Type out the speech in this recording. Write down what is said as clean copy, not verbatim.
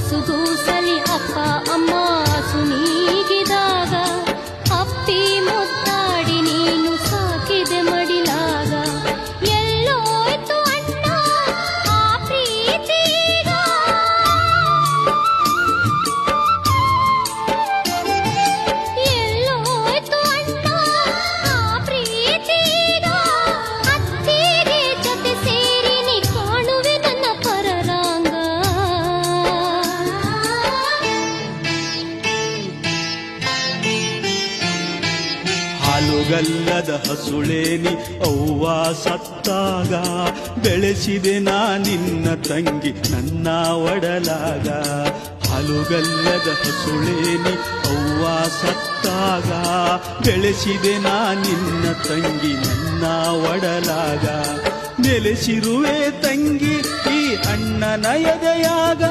ಗುಸುಗೂಸಲಿ ಅಪ್ಪ ಅಮ್ಮ ಸುನೀಗಿದಾಗ ಅಪ್ಪಿ ಮುದ್ದಾಡಿ ನೀನು ಸಾಕಿದೆ ಮಡಿಲಾಗ ಎಲ್ಲೋಯ್ತು ಅಣ್ಣ ಆ ಪ್ರೀತಿಗ ಎಲ್ಲೋಯ್ತು ಅಣ್ಣ ಆ ಪ್ರೀತಿಗ ಅತ್ತಿಗೆ ಜೊತೆ ಸೇರಿ ನೀ ಕಾಣುವೆ ನನ್ನ ಪರರಾಂಗ ಹಾಲುಗಲ್ಲದ ಹಸುಳೇನಿ ಅವ್ವ ಸತ್ತಾಗ ಬೆಳೆಸಿದೆ ನಾ ನಿನ್ನ ತಂಗಿ ನನ್ನ ಒಡಲಾಗ ಹಾಲುಗಲ್ಲದ ಹಸುಳೇನಿ ಅವ್ವ ಸತ್ತಾಗ ಬೆಳೆಸಿದೆ ನಾ ನಿನ್ನ ತಂಗಿ ನನ್ನ ಒಡಲಾಗ ನೆಲೆಸಿರುವೆ ತಂಗಿ ಈ ಅಣ್ಣನ ಎದೆಯಾಗ